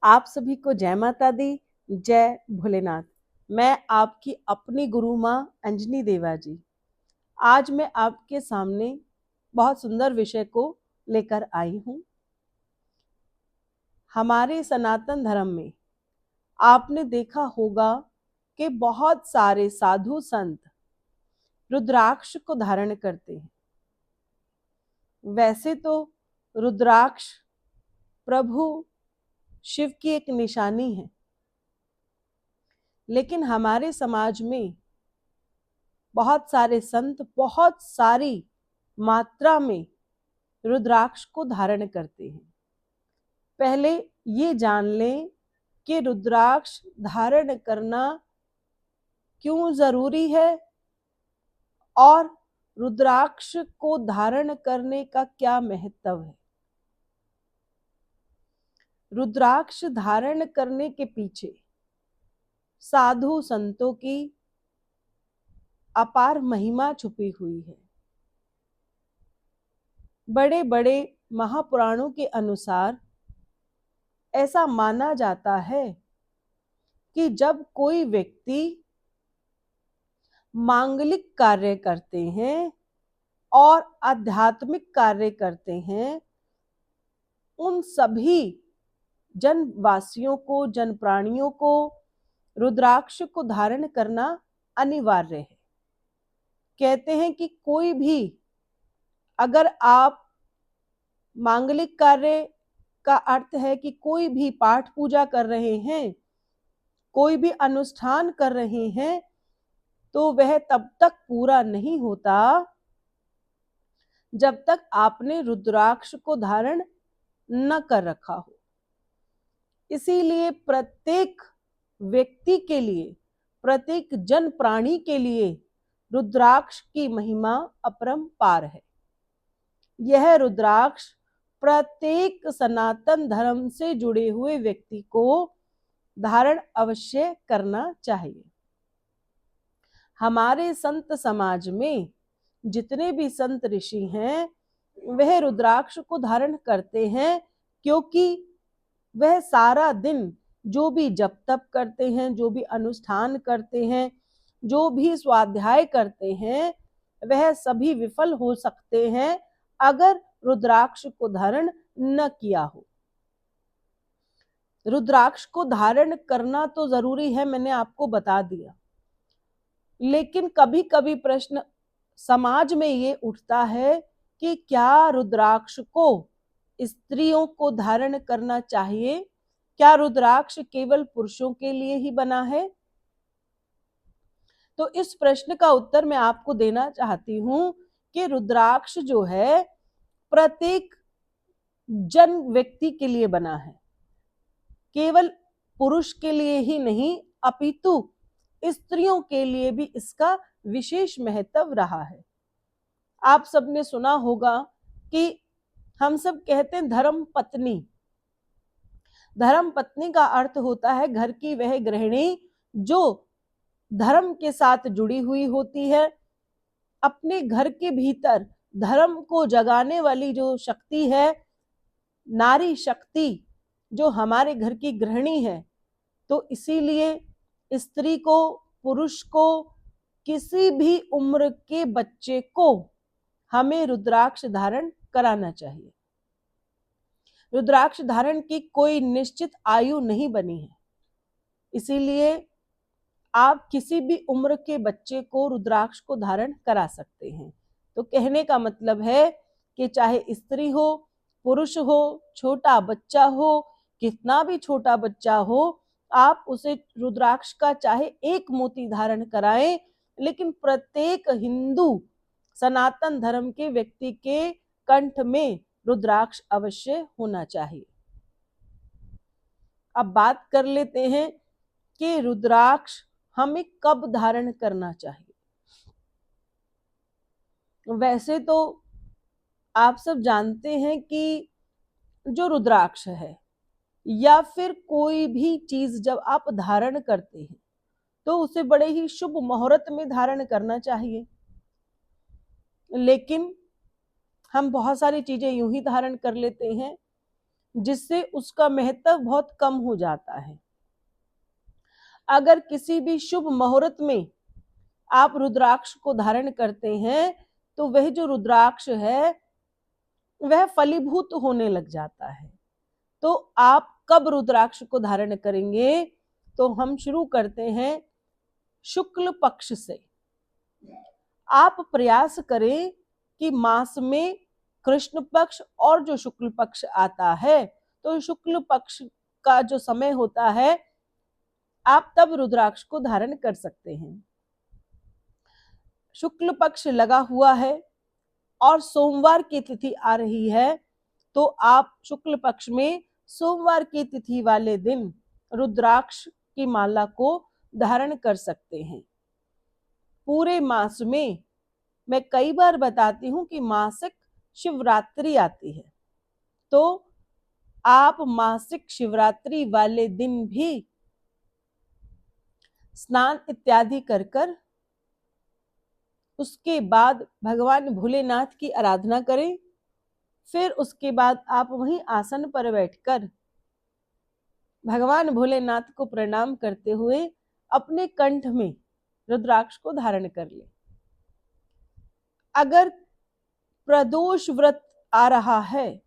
आप सभी को जय माता दी, जय भोलेनाथ। मैं आपकी अपनी गुरु माँ अंजनी देवा जी। आज मैं आपके सामने बहुत सुंदर विषय को लेकर आई हूँ। हमारे सनातन धर्म में आपने देखा होगा कि बहुत सारे साधु संत रुद्राक्ष को धारण करते हैं। वैसे तो रुद्राक्ष प्रभु शिव की एक निशानी है, लेकिन हमारे समाज में बहुत सारे संत बहुत सारी मात्रा में रुद्राक्ष को धारण करते हैं। पहले ये जान लें कि रुद्राक्ष धारण करना क्यों जरूरी है और रुद्राक्ष को धारण करने का क्या महत्व है। रुद्राक्ष धारण करने के पीछे साधु संतों की अपार महिमा छुपी हुई है। बड़े बड़े महापुराणों के अनुसार ऐसा माना जाता है कि जब कोई व्यक्ति मांगलिक कार्य करते हैं और आध्यात्मिक कार्य करते हैं, उन सभी जनवासियों को, जन प्राणियों को रुद्राक्ष को धारण करना अनिवार्य है। कहते हैं कि कोई भी, अगर आप मांगलिक कार्य का अर्थ है कि कोई भी पाठ पूजा कर रहे हैं, कोई भी अनुष्ठान कर रहे हैं, तो वह तब तक पूरा नहीं होता जब तक आपने रुद्राक्ष को धारण न कर रखा हो। इसीलिए प्रत्येक व्यक्ति के लिए, प्रत्येक जन प्राणी के लिए रुद्राक्ष की महिमा अपरंपार है। यह रुद्राक्ष प्रत्येक सनातन धर्म से जुड़े हुए व्यक्ति को धारण अवश्य करना चाहिए। हमारे संत समाज में जितने भी संत ऋषि हैं, वह रुद्राक्ष को धारण करते हैं, क्योंकि वह सारा दिन जो भी जप तप करते हैं, जो भी अनुष्ठान करते हैं, जो भी स्वाध्याय करते हैं, वह सभी विफल हो सकते हैं अगर रुद्राक्ष को धारण न किया हो। रुद्राक्ष को धारण करना तो जरूरी है, मैंने आपको बता दिया, लेकिन कभी कभी प्रश्न समाज में ये उठता है कि क्या रुद्राक्ष को स्त्रियों को धारण करना चाहिए? क्या रुद्राक्ष केवल पुरुषों के लिए ही बना है? तो इस प्रश्न का उत्तर मैं आपको देना चाहती हूं कि रुद्राक्ष जो है प्रत्येक जन व्यक्ति के लिए बना है, केवल पुरुष के लिए ही नहीं, अपितु स्त्रियों के लिए भी इसका विशेष महत्व रहा है। आप सबने सुना होगा कि हम सब कहते हैं धर्म पत्नी। धर्म पत्नी का अर्थ होता है घर की वह गृहिणी जो धर्म के साथ जुड़ी हुई होती है। अपने घर के भीतर धर्म को जगाने वाली जो शक्ति है, नारी शक्ति, जो हमारे घर की गृहिणी है। तो इसीलिए स्त्री को, पुरुष को, किसी भी उम्र के बच्चे को हमें रुद्राक्ष धारण कराना चाहिए। रुद्राक्ष धारण की कोई निश्चित आयु नहीं बनी है, इसीलिए आप किसी भी उम्र के बच्चे को रुद्राक्ष को धारण करा सकते हैं। तो कहने का मतलब है कि चाहे स्त्री हो, पुरुष हो, छोटा बच्चा हो, कितना भी छोटा बच्चा हो, आप उसे रुद्राक्ष का चाहे एक मोती धारण कराएं, लेकिन प्रत्येक हिंदू सनातन धर्म के व्यक्ति के कंठ में रुद्राक्ष अवश्य होना चाहिए। अब बात कर लेते हैं कि रुद्राक्ष हमें कब धारण करना चाहिए। वैसे तो आप सब जानते हैं कि जो रुद्राक्ष है या फिर कोई भी चीज जब आप धारण करते हैं तो उसे बड़े ही शुभ मुहूर्त में धारण करना चाहिए। लेकिन हम बहुत सारी चीजें यूं ही धारण कर लेते हैं जिससे उसका महत्व बहुत कम हो जाता है। अगर किसी भी शुभ मुहूर्त में आप रुद्राक्ष को धारण करते हैं तो वह जो रुद्राक्ष है वह फलीभूत होने लग जाता है। तो आप कब रुद्राक्ष को धारण करेंगे? तो हम शुरू करते हैं शुक्ल पक्ष से। आप प्रयास करें कि मास में कृष्ण पक्ष और जो शुक्ल पक्ष आता है, तो शुक्ल पक्ष का जो समय होता है आप तब रुद्राक्ष को धारण कर सकते हैं। शुक्ल पक्ष लगा हुआ है और सोमवार की तिथि आ रही है, तो आप शुक्ल पक्ष में सोमवार की तिथि वाले दिन रुद्राक्ष की माला को धारण कर सकते हैं। पूरे मास में मैं कई बार बताती हूँ कि मासिक शिवरात्रि आती है, तो आप मासिक शिवरात्रि वाले दिन भी स्नान इत्यादि कर कर उसके बाद भगवान भोलेनाथ की आराधना करें। फिर उसके बाद आप वहीं आसन पर बैठकर भगवान भोलेनाथ को प्रणाम करते हुए अपने कंठ में रुद्राक्ष को धारण कर ले। अगर प्रदोष व्रत आ रहा है,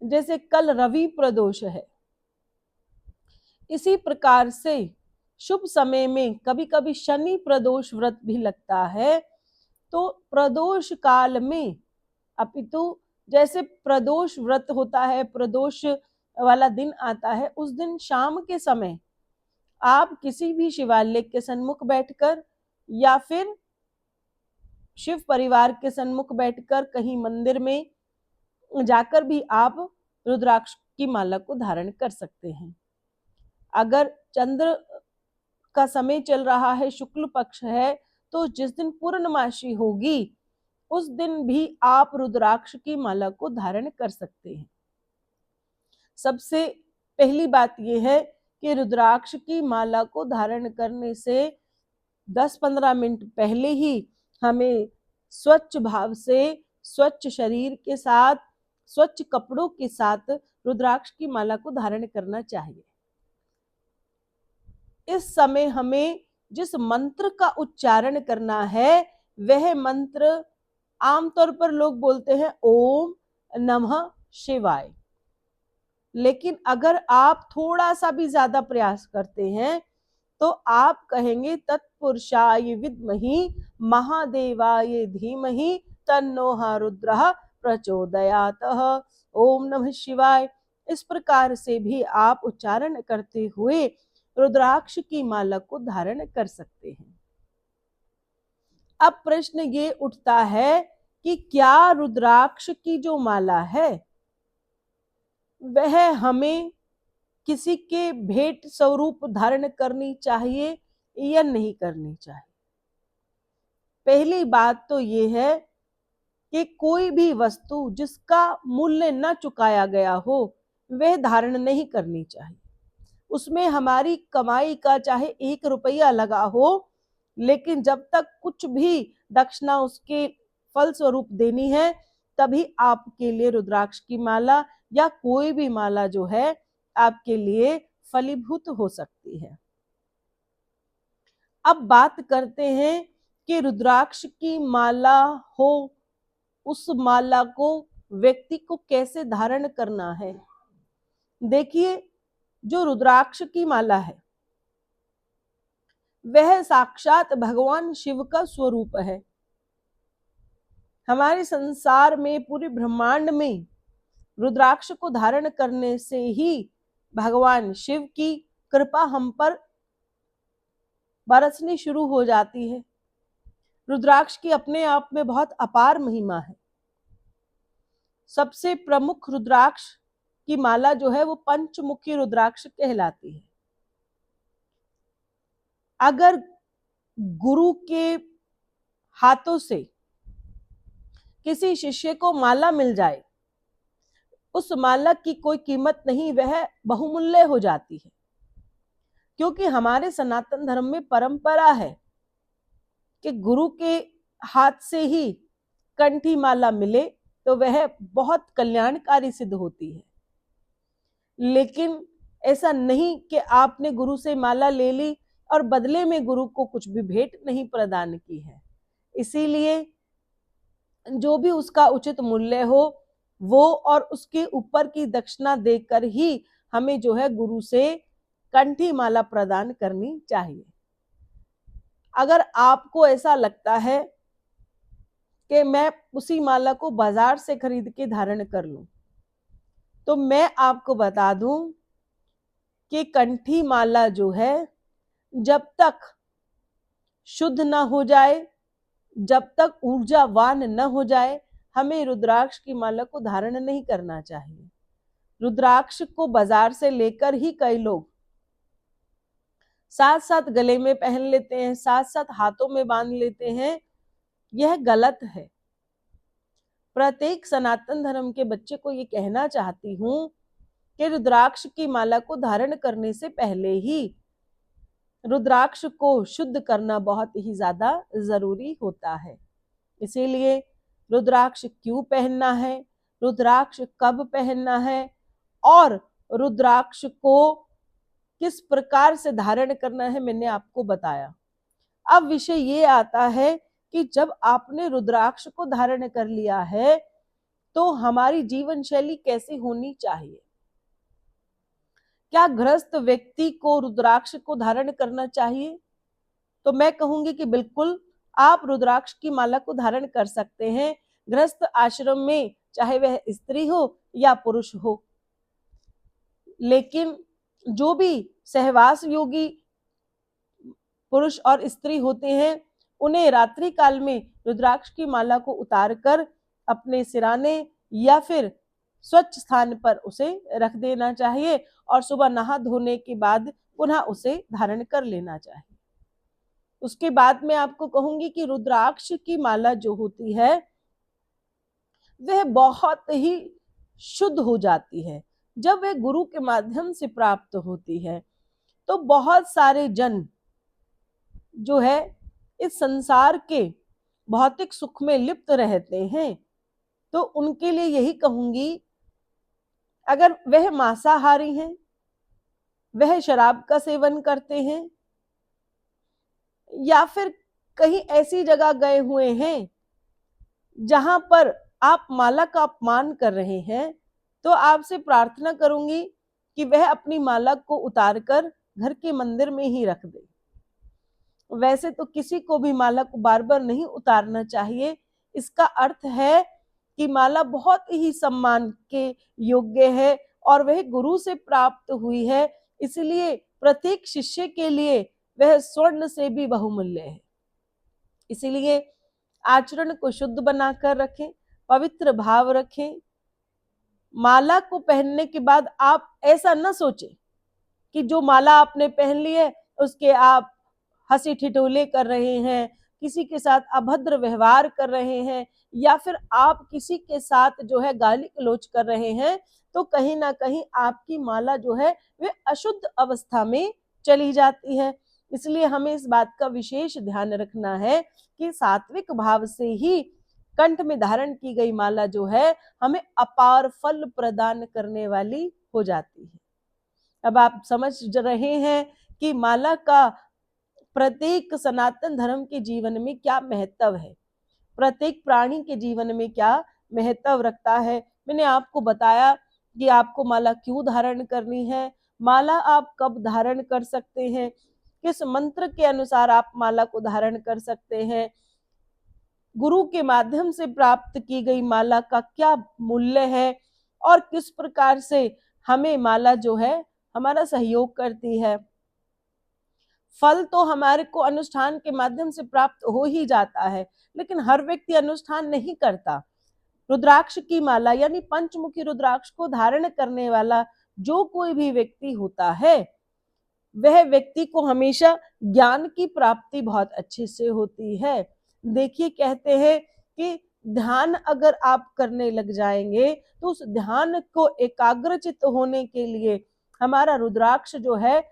जैसे कल रवि प्रदोष है, इसी प्रकार से शुभ समय में कभी कभी शनि प्रदोष व्रत भी लगता है, तो प्रदोष काल में अपितु जैसे प्रदोष व्रत होता है, प्रदोष वाला दिन आता है, उस दिन शाम के समय आप किसी भी शिवालय के सन्मुख बैठकर या फिर शिव परिवार के सन्मुख बैठकर कहीं मंदिर में जाकर भी आप रुद्राक्ष की माला को धारण कर सकते हैं। अगर चंद्र का समय चल रहा है, शुक्ल पक्ष है, तो जिस दिन पूर्णमासी होगी उस दिन भी आप रुद्राक्ष की माला को धारण कर सकते हैं। सबसे पहली बात यह है कि रुद्राक्ष की माला को धारण करने से 10-15 मिनट पहले ही हमें स्वच्छ भाव से, स्वच्छ शरीर के साथ, स्वच्छ कपड़ों के साथ रुद्राक्ष की माला को धारण करना चाहिए। इस समय हमें जिस मंत्र का उच्चारण करना है वह मंत्र आमतौर पर लोग बोलते हैं ओम नमः शिवाय, लेकिन अगर आप थोड़ा सा भी ज्यादा प्रयास करते हैं तो आप कहेंगे तत्पुरुषाय विद्महि महादेवाय धीमहि तन्नो रुद्रः प्रचोदयातः। ओम नमः शिवाय, इस प्रकार से भी आप उच्चारण करते हुए रुद्राक्ष की माला को धारण कर सकते हैं। अब प्रश्न ये उठता है कि क्या रुद्राक्ष की जो माला है वह हमें किसी के भेंट स्वरूप धारण करनी चाहिए या नहीं करनी चाहिए? पहली बात तो ये है कि कोई भी वस्तु जिसका मूल्य न चुकाया गया हो वह धारण नहीं करनी चाहिए। उसमें हमारी कमाई का चाहे 1 रुपया लगा हो, लेकिन जब तक कुछ भी दक्षिणा उसके फल स्वरूप देनी है तभी आपके लिए रुद्राक्ष की माला या कोई भी माला जो है आपके लिए फलीभूत हो सकती है। अब बात करते हैं कि रुद्राक्ष की माला हो, उस माला को व्यक्ति को कैसे धारण करना है। देखिए, जो रुद्राक्ष की माला है वह साक्षात भगवान शिव का स्वरूप है। हमारे संसार में, पूरे ब्रह्मांड में रुद्राक्ष को धारण करने से ही भगवान शिव की कृपा हम पर बरसनी शुरू हो जाती है। रुद्राक्ष की अपने आप में बहुत अपार महिमा है। सबसे प्रमुख रुद्राक्ष की माला जो है वो पंचमुखी रुद्राक्ष कहलाती है। अगर गुरु के हाथों से किसी शिष्य को माला मिल जाए, उस माला की कोई कीमत नहीं, वह बहुमूल्य हो जाती है। क्योंकि हमारे सनातन धर्म में परंपरा है कि गुरु के हाथ से ही कंठी माला मिले तो वह बहुत कल्याणकारी सिद्ध होती है। लेकिन ऐसा नहीं कि आपने गुरु से माला ले ली और बदले में गुरु को कुछ भी भेंट नहीं प्रदान की है। इसीलिए जो भी उसका उचित मूल्य हो वो और उसके ऊपर की दक्षिणा देकर ही हमें जो है गुरु से कंठी माला प्रदान करनी चाहिए। अगर आपको ऐसा लगता है कि मैं उसी माला को बाजार से खरीद के धारण कर लूं, तो मैं आपको बता दूं कि कंठी माला जो है जब तक शुद्ध न हो जाए, जब तक ऊर्जावान न हो जाए, हमें रुद्राक्ष की माला को धारण नहीं करना चाहिए। रुद्राक्ष को बाजार से लेकर ही कई लोग साथ साथ गले में पहन लेते हैं, साथ साथ हाथों में बांध लेते हैं। यह गलत है। प्रत्येक सनातन धर्म के बच्चे को ये कहना चाहती हूं कि रुद्राक्ष की माला को धारण करने से पहले ही रुद्राक्ष को शुद्ध करना बहुत ही ज्यादा जरूरी होता है। इसीलिए रुद्राक्ष क्यों पहनना है, रुद्राक्ष कब पहनना है और रुद्राक्ष को किस प्रकार से धारण करना है मैंने आपको बताया। अब विषय ये आता है कि जब आपने रुद्राक्ष को धारण कर लिया है तो हमारी जीवन शैली कैसी होनी चाहिए। क्या गृहस्थ व्यक्ति को रुद्राक्ष को धारण करना चाहिए? तो मैं कहूंगी कि बिल्कुल आप रुद्राक्ष की माला को धारण कर सकते हैं गृहस्थ आश्रम में, चाहे वह स्त्री हो या पुरुष हो। लेकिन जो भी सहवास योगी पुरुष और स्त्री होते हैं उन्हें रात्रि काल में रुद्राक्ष की माला को उतारकर अपने सिराने या फिर स्वच्छ स्थान पर उसे रख देना चाहिए और सुबह नहा धोने के बाद पुनः उसे धारण कर लेना चाहिए। उसके बाद मैं आपको कहूंगी कि रुद्राक्ष की माला जो होती है वह बहुत ही शुद्ध हो जाती है जब वह गुरु के माध्यम से प्राप्त होती है। तो बहुत सारे जन जो है इस संसार के भौतिक सुख में लिप्त रहते हैं, तो उनके लिए यही कहूंगी, अगर वह मांसाहारी हैं, वह शराब का सेवन करते हैं या फिर कहीं ऐसी जगह गए हुए हैं जहां पर आप माला का अपमान कर रहे हैं, तो आपसे प्रार्थना करूंगी कि वह अपनी माला को उतारकर घर के मंदिर में ही रख दे। वैसे तो किसी को भी माला को बार बार नहीं उतारना चाहिए। इसका अर्थ है कि माला बहुत ही सम्मान के योग्य है और वह गुरु से प्राप्त हुई है, इसलिए प्रत्येक शिष्य के लिए वह स्वर्ण से भी बहुमूल्य है। इसीलिए आचरण को शुद्ध बनाकर रखें, पवित्र भाव रखें। माला को पहनने के बाद आप ऐसा न सोचें कि जो माला आपने पहन ली है उसके आप हंसी ठिठोले कर रहे हैं, किसी के साथ अभद्र व्यवहार कर रहे हैं या फिर आप किसी के साथ जो है गाली गलौज कर रहे हैं, तो कहीं ना कहीं आपकी माला जो है वे अशुद्ध अवस्था में चली जाती है। इसलिए हमें इस बात का विशेष ध्यान रखना है कि सात्विक भाव से ही कंठ में धारण की गई माला जो है हमें अपार फल प्रदान करने वाली हो जाती है। अब आप समझ रहे हैं कि माला का प्रत्येक सनातन धर्म के जीवन में क्या महत्व है, प्रत्येक प्राणी के जीवन में क्या महत्व रखता है। मैंने आपको बताया कि आपको माला क्यों धारण करनी है, माला आप कब धारण कर सकते हैं, किस मंत्र के अनुसार आप माला को धारण कर सकते हैं, गुरु के माध्यम से प्राप्त की गई माला का क्या मूल्य है और किस प्रकार से हमें माला जो है हमारा सहयोग करती है। फल तो हमारे को अनुष्ठान के माध्यम से प्राप्त हो ही जाता है, लेकिन हर व्यक्ति अनुष्ठान नहीं करता। रुद्राक्ष की माला यानी पंचमुखी रुद्राक्ष को धारण करने वाला जो कोई भी व्यक्ति होता है वह व्यक्ति को हमेशा ज्ञान की प्राप्ति बहुत अच्छे से होती है। देखिए, कहते हैं कि ध्यान अगर आप करने लग जाएंगे तो उस ध्यान को एकाग्रचित्त होने के लिए हमारा रुद्राक्ष जो है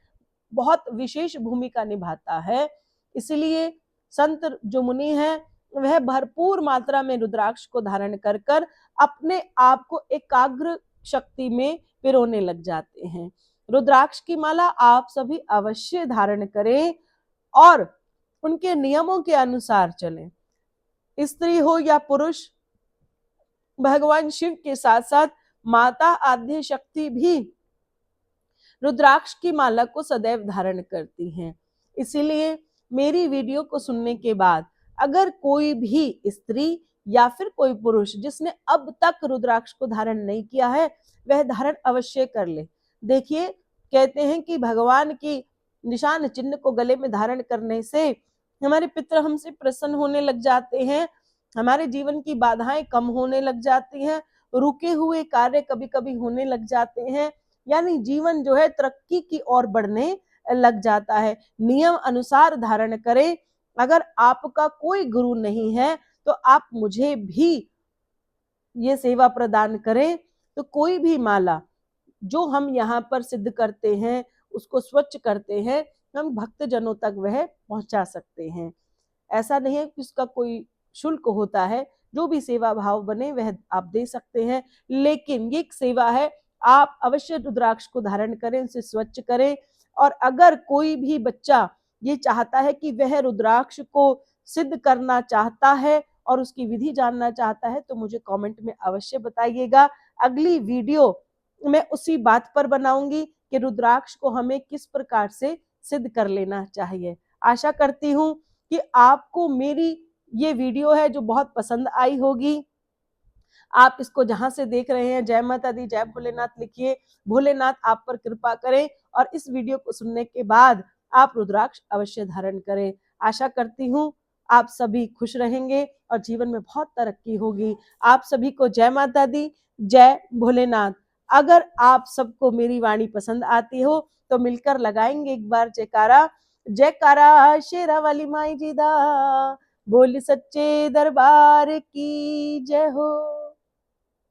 बहुत विशेष भूमिका निभाता है। इसलिए संत जो मुनि हैं वह भरपूर मात्रा में रुद्राक्ष को धारण कर कर अपने आप को एकाग्र शक्ति में पिरोने लग जाते हैं। रुद्राक्ष की माला आप सभी अवश्य धारण करें और उनके नियमों के अनुसार चलें। स्त्री हो या पुरुष, भगवान शिव के साथ साथ माता आद्य शक्ति भी रुद्राक्ष की माला को सदैव धारण करती हैं। इसीलिए मेरी वीडियो को सुनने के बाद अगर कोई भी स्त्री या फिर कोई पुरुष जिसने अब तक रुद्राक्ष को धारण नहीं किया है, वह धारण अवश्य कर ले। देखिए, कहते हैं कि भगवान की निशान चिन्ह को गले में धारण करने से हमारे पितर हमसे प्रसन्न होने लग जाते हैं, हमारे जीवन की बाधाएं कम होने लग जाती हैं, रुके हुए कार्य कभी कभी होने लग जाते हैं, यानी जीवन जो है तरक्की की ओर बढ़ने लग जाता है। नियम अनुसार धारण करें। अगर आपका कोई गुरु नहीं है तो आप मुझे भी ये सेवा प्रदान करें, तो कोई भी माला जो हम यहाँ पर सिद्ध करते हैं, उसको स्वच्छ करते हैं, हम भक्तजनों तक वह पहुंचा सकते हैं। ऐसा नहीं है कि उसका कोई शुल्क होता है, जो भी सेवा भाव बने वह आप दे सकते हैं, लेकिन ये एक सेवा है, आप अवश्य रुद्राक्ष को धारण करें, उसे स्वच्छ करें। और अगर कोई भी बच्चा ये चाहता है कि वह रुद्राक्ष को सिद्ध करना चाहता है और उसकी विधि जानना चाहता है, तो मुझे कमेंट में अवश्य बताइएगा। अगली वीडियो मैं उसी बात पर बनाऊंगी कि रुद्राक्ष को हमें किस प्रकार से सिद्ध कर लेना चाहिए। आशा करती हूँ कि आपको मेरी ये वीडियो है जो बहुत पसंद आई होगी। आप इसको जहां से देख रहे हैं, जय माता दी, जय भोलेनाथ लिखिए, भोलेनाथ आप पर कृपा करें और इस वीडियो को सुनने के बाद आप रुद्राक्ष अवश्य धारण करें। आशा करती हूँ आप सभी खुश रहेंगे और जीवन में बहुत तरक्की होगी। आप सभी को जय माता दी, जय भोलेनाथ। अगर आप सबको मेरी वाणी पसंद आती हो तो मिलकर लगाएंगे एक बार जयकारा, जयकारा शेरा वाली माई जी दा, बोल सच्चे दरबार की जय हो।